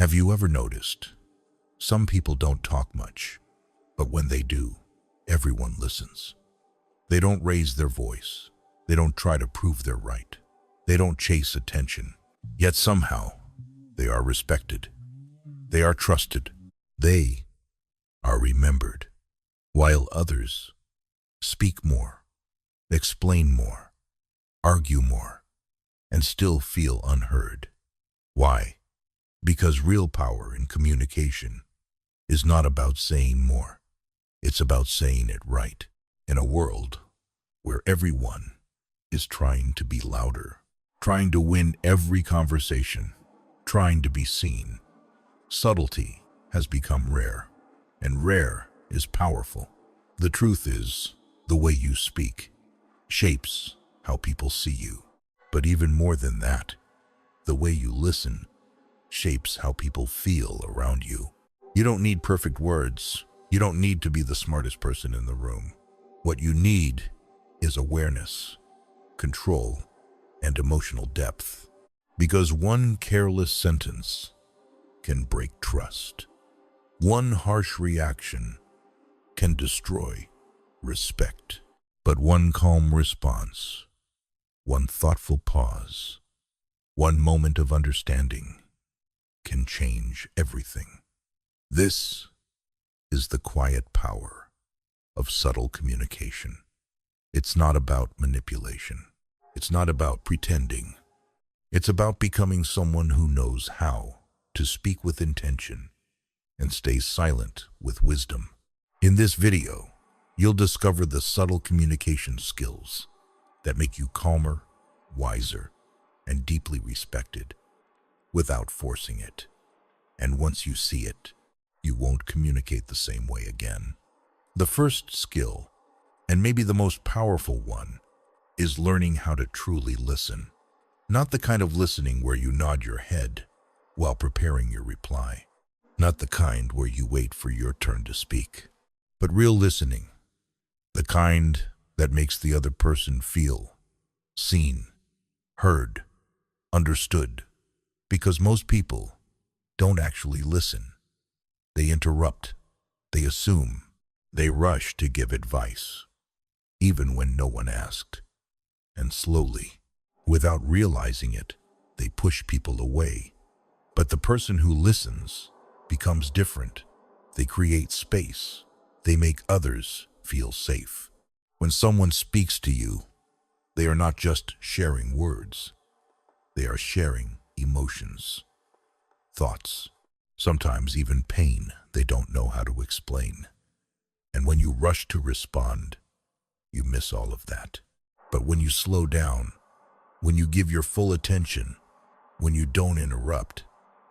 Have you ever noticed? Some people don't talk much, but when they do, everyone listens. They don't raise their voice. They don't try to prove they're right. They don't chase attention. Yet somehow, they are respected. They are trusted. They are remembered. While others speak more, explain more, argue more, and still feel unheard. Why? Because real power in communication is not about saying more. It's about saying it right. In a world where everyone is trying to be louder, trying to win every conversation, trying to be seen, subtlety has become rare, and rare is powerful. The truth is, the way you speak shapes how people see you. But even more than that, the way you listen shapes how people feel around you. You don't need perfect words. You don't need to be the smartest person in the room. What you need is awareness, control, and emotional depth. Because one careless sentence can break trust. One harsh reaction can destroy respect. But one calm response, one thoughtful pause, one moment of understanding can change everything. This is the quiet power of subtle communication. It's not about manipulation. It's not about pretending. It's about becoming someone who knows how to speak with intention and stay silent with wisdom. In this video, you'll discover the subtle communication skills that make you calmer, wiser, and deeply respected without forcing it. And once you see it, you won't communicate the same way again. The first skill, and maybe the most powerful one, is learning how to truly listen. Not the kind of listening where you nod your head while preparing your reply. Not the kind where you wait for your turn to speak. But real listening. The kind that makes the other person feel seen, heard, understood. Because most people don't actually listen. They interrupt, they assume, they rush to give advice, even when no one asked. And slowly, without realizing it, they push people away. But the person who listens becomes different. They create space. They make others feel safe. When someone speaks to you, they are not just sharing words. They are sharing emotions, thoughts, sometimes even pain they don't know how to explain. And when you rush to respond, you miss all of that. But when you slow down, when you give your full attention, when you don't interrupt,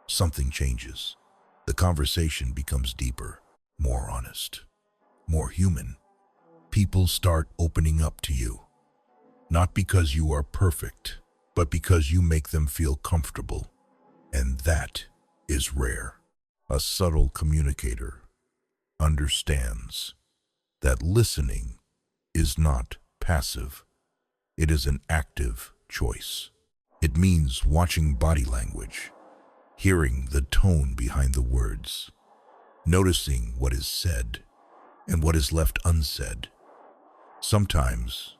something changes. The conversation becomes deeper, more honest, more human. People start opening up to you, not because you are perfect, but because you make them feel comfortable. And that is rare. A subtle communicator understands that listening is not passive. It is an active choice. It means watching body language, hearing the tone behind the words, noticing what is said and what is left unsaid. Sometimes,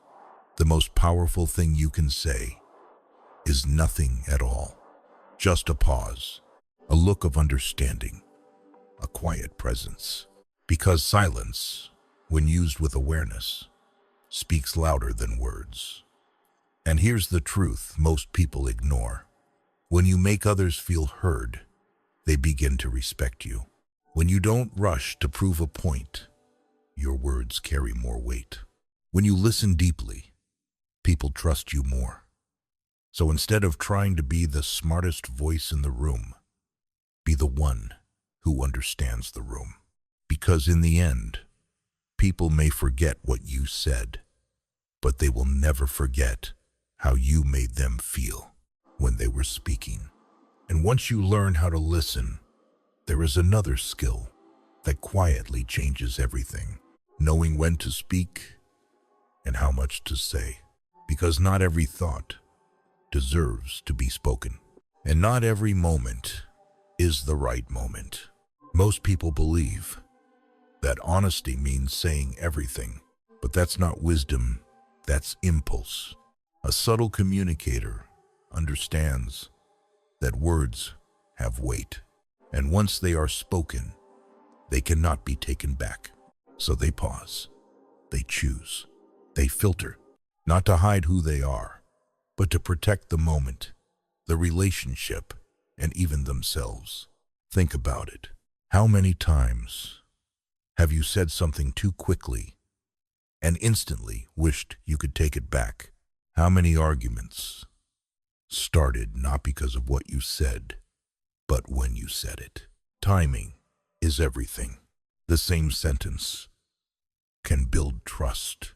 the most powerful thing you can say is nothing at all. Just a pause, a look of understanding, a quiet presence. Because silence, when used with awareness, speaks louder than words. And here's the truth most people ignore. When you make others feel heard, they begin to respect you. When you don't rush to prove a point, your words carry more weight. When you listen deeply, people trust you more. So instead of trying to be the smartest voice in the room, be the one who understands the room. Because in the end, people may forget what you said, but they will never forget how you made them feel when they were speaking. And once you learn how to listen, there is another skill that quietly changes everything. Knowing when to speak and how much to say. Because not every thought deserves to be spoken. And not every moment is the right moment. Most people believe that honesty means saying everything, but that's not wisdom, that's impulse. A subtle communicator understands that words have weight, and once they are spoken, they cannot be taken back. So they pause, they choose, they filter, not to hide who they are, but to protect the moment, the relationship, and even themselves. Think about it. How many times have you said something too quickly and instantly wished you could take it back? How many arguments started not because of what you said, but when you said it? Timing is everything. The same sentence can build trust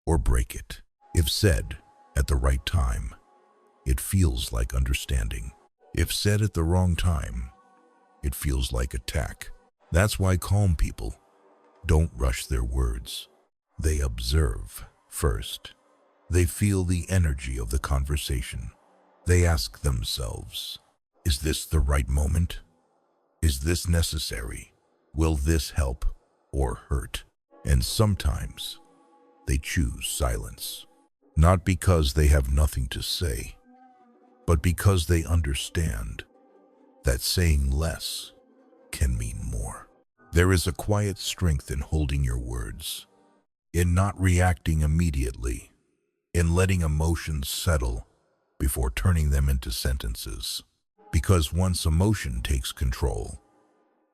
or break it. If said at the right time, it feels like understanding. If said at the wrong time, it feels like attack. That's why calm people don't rush their words. They observe first. They feel the energy of the conversation. They ask themselves, is this the right moment? Is this necessary? Will this help or hurt? And sometimes they choose silence, not because they have nothing to say, but because they understand that saying less can mean more. There is a quiet strength in holding your words, in not reacting immediately, in letting emotions settle before turning them into sentences. Because once emotion takes control,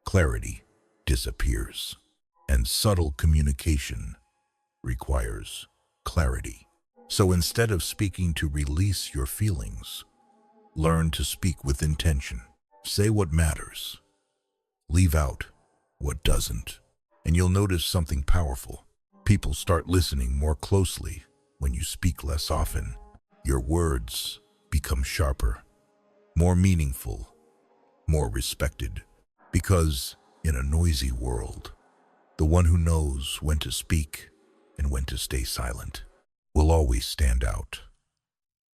clarity disappears, and subtle communication requires clarity. So instead of speaking to release your feelings, learn to speak with intention. Say what matters. Leave out what doesn't. And you'll notice something powerful. People start listening more closely when you speak less often. Your words become sharper, more meaningful, more respected. Because in a noisy world, the one who knows when to speak and when to stay silent will always stand out.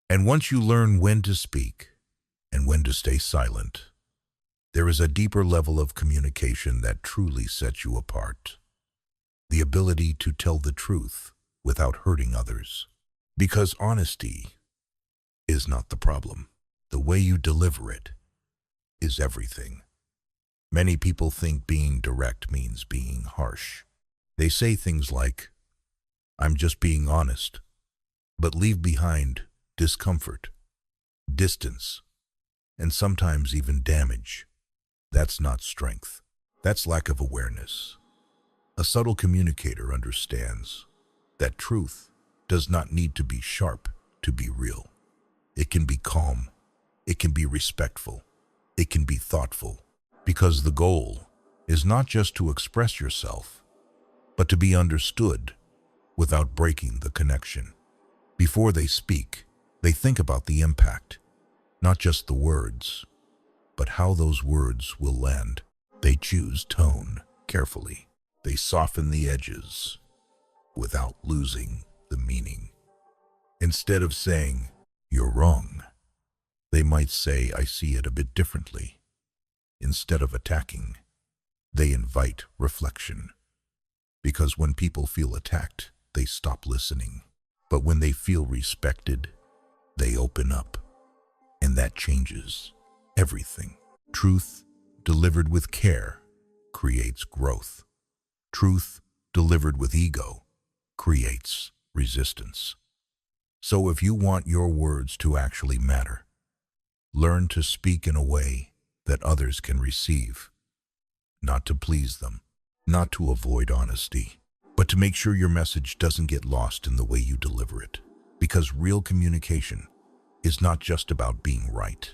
And once you learn when to speak and when to stay silent, there is a deeper level of communication that truly sets you apart. The ability to tell the truth without hurting others. Because honesty is not the problem. The way you deliver it is everything. Many people think being direct means being harsh. They say things like, I'm just being honest, but leave behind discomfort, distance, and sometimes even damage. That's not strength. That's lack of awareness. A subtle communicator understands that truth does not need to be sharp to be real. It can be calm. It can be respectful. It can be thoughtful. Because the goal is not just to express yourself, but to be understood without breaking the connection. Before they speak, they think about the impact, not just the words, but how those words will land. They choose tone carefully. They soften the edges without losing the meaning. Instead of saying, you're wrong, they might say, I see it a bit differently. Instead of attacking, they invite reflection. Because when people feel attacked, they stop listening. But when they feel respected, they open up. And that changes everything. Truth delivered with care creates growth. Truth delivered with ego creates resistance. So if you want your words to actually matter, learn to speak in a way that others can receive, not to please them, not to avoid honesty, but to make sure your message doesn't get lost in the way you deliver it. Because real communication is not just about being right,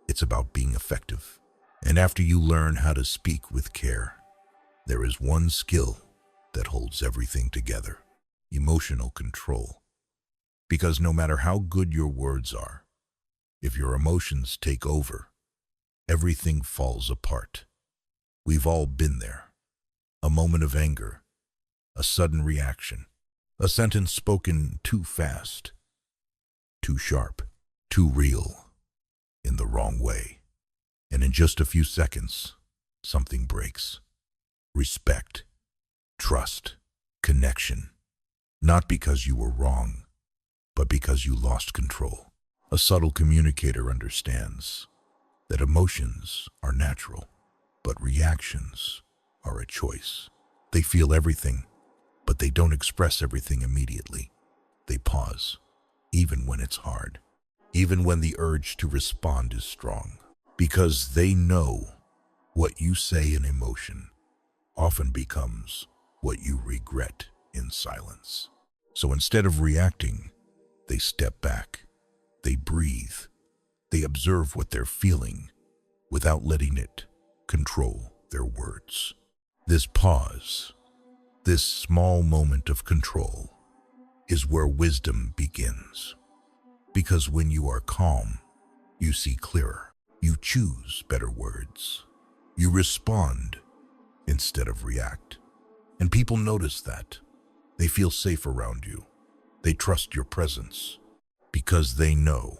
it's about being effective. And after you learn how to speak with care, there is one skill that holds everything together: emotional control. Because no matter how good your words are, if your emotions take over, everything falls apart. We've all been there. A moment of anger, a sudden reaction, a sentence spoken too fast, too sharp, too real, in the wrong way. And in just a few seconds, something breaks. Respect, trust, connection. Not because you were wrong, but because you lost control. A subtle communicator understands that emotions are natural, but reactions are a choice. They feel everything, but they don't express everything immediately. They pause, even when it's hard, even when the urge to respond is strong, because they know what you say in emotion often becomes what you regret in silence. So instead of reacting, they step back, they breathe, they observe what they're feeling without letting it control their words. This pause, this small moment of control, is where wisdom begins. Because when you are calm, you see clearer, you choose better words, you respond instead of react. And people notice that. They feel safe around you. They trust your presence because they know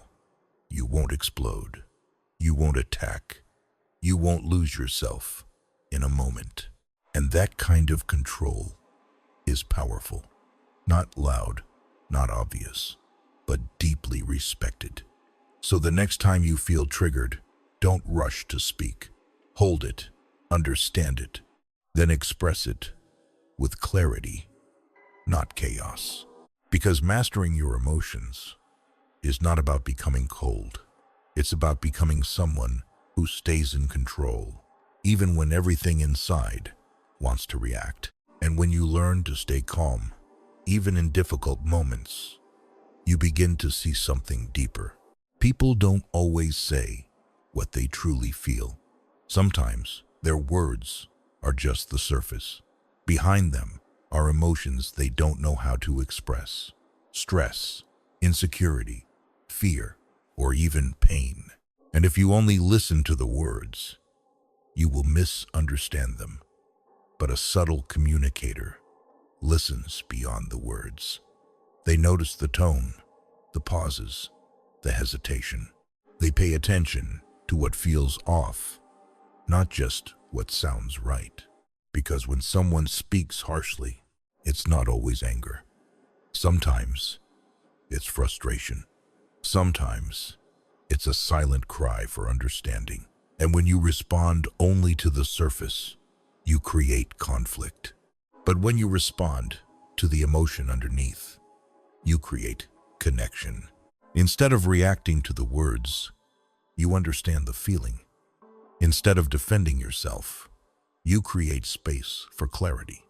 you won't explode, you won't attack, you won't lose yourself in a moment. And that kind of control is powerful. Not loud, not obvious, but deeply respected. So the next time you feel triggered, don't rush to speak. Hold it, understand it, then express it with clarity, not chaos. Because mastering your emotions is not about becoming cold. It's about becoming someone who stays in control, even when everything inside wants to react. And when you learn to stay calm, even in difficult moments, you begin to see something deeper. People don't always say what they truly feel. Sometimes their words are just the surface. Behind them are emotions they don't know how to express. Stress, insecurity, fear, or even pain. And if you only listen to the words, you will misunderstand them. But a subtle communicator listens beyond the words. They notice the tone, the pauses, the hesitation. They pay attention to what feels off, not just what sounds right. Because when someone speaks harshly, it's not always anger. Sometimes it's frustration. Sometimes it's a silent cry for understanding. And when you respond only to the surface, you create conflict. But when you respond to the emotion underneath, you create connection. Instead of reacting to the words, you understand the feeling. Instead of defending yourself, you create space for clarity.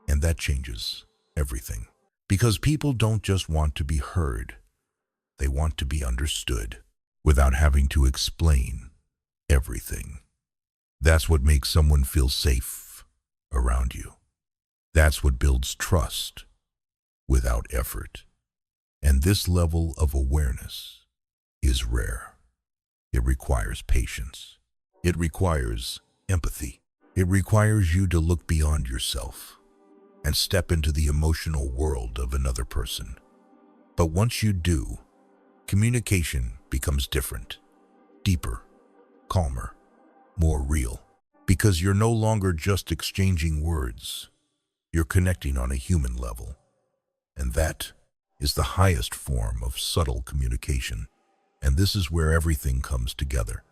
And that changes everything. Because people don't just want to be heard, they want to be understood without having to explain everything. That's what makes someone feel safe around you. That's what builds trust without effort. And this level of awareness is rare. It requires patience. It requires empathy. It requires you to look beyond yourself and step into the emotional world of another person. But once you do, communication becomes different, deeper, calmer, more real. Because you're no longer just exchanging words. You're connecting on a human level. And that is the highest form of subtle communication. And this is where everything comes together.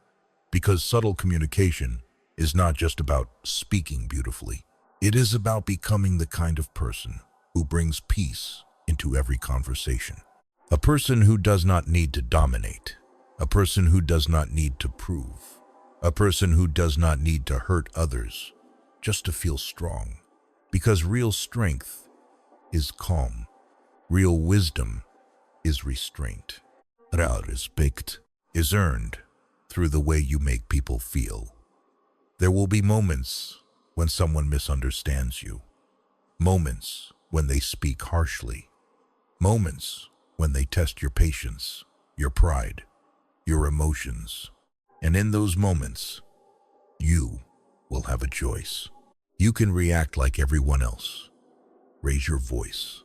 Because subtle communication is not just about speaking beautifully. It is about becoming the kind of person who brings peace into every conversation. A person who does not need to dominate. A person who does not need to prove. A person who does not need to hurt others just to feel strong. Because real strength is calm. Real wisdom is restraint. Real respect is earned through the way you make people feel. There will be moments when someone misunderstands you. Moments when they speak harshly. Moments when they test your patience, your pride, your emotions. And in those moments, you will have a choice. You can react like everyone else. Raise your voice.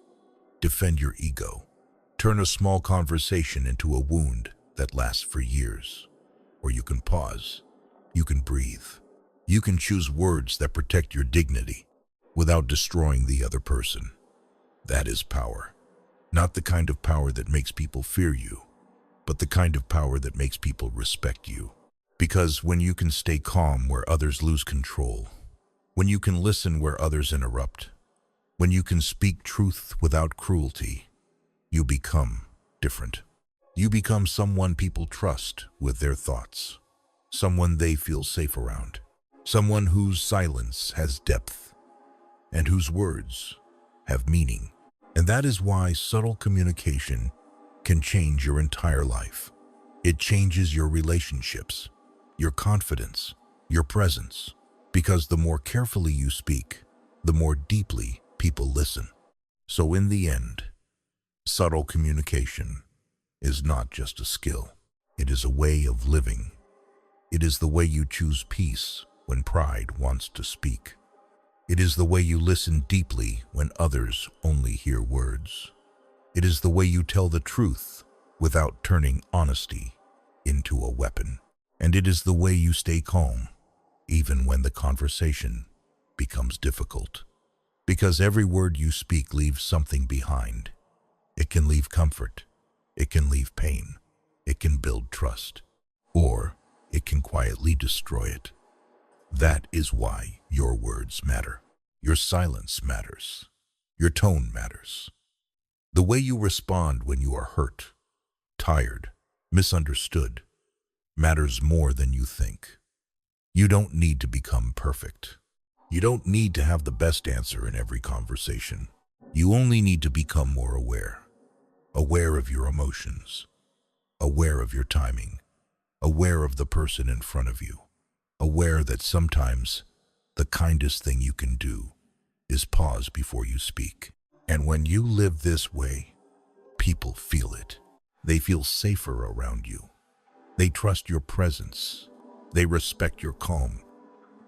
Defend your ego. Turn a small conversation into a wound that lasts for years. Or you can pause, You can breathe. You can choose words that protect your dignity without destroying the other person. That is power. Not the kind of power that makes people fear you, but the kind of power that makes people respect you. Because when you can stay calm where others lose control, when you can listen where others interrupt, when you can speak truth without cruelty, you become different. You become someone people trust with their thoughts, someone they feel safe around, someone whose silence has depth and whose words have meaning. And that is why subtle communication can change your entire life. It changes your relationships, your confidence, your presence, because the more carefully you speak, the more deeply people listen. So in the end, subtle communication is not just a skill. It is a way of living. It is the way you choose peace when pride wants to speak. It is the way you listen deeply when others only hear words. It is the way you tell the truth without turning honesty into a weapon. And it is the way you stay calm, even when the conversation becomes difficult. Because every word you speak leaves something behind. It can leave comfort. It can leave pain. It can build trust. Or it can quietly destroy it. That is why your words matter. Your silence matters. Your tone matters. The way you respond when you are hurt, tired, misunderstood, matters more than you think. You don't need to become perfect. You don't need to have the best answer in every conversation. You only need to become more aware. Aware of your emotions. Aware of your timing. Aware of the person in front of you. Aware that sometimes the kindest thing you can do is pause before you speak. And when you live this way, people feel it. They feel safer around you. They trust your presence. They respect your calm,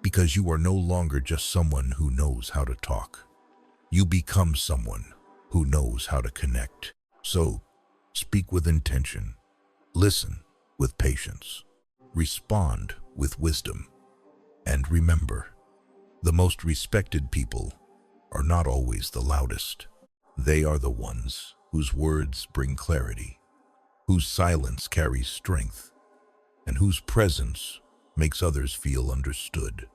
because you are no longer just someone who knows how to talk. You become someone who knows how to connect. So, speak with intention. Listen with patience. Respond with wisdom. And remember, the most respected people are not always the loudest. They are the ones whose words bring clarity, whose silence carries strength, and whose presence makes others feel understood.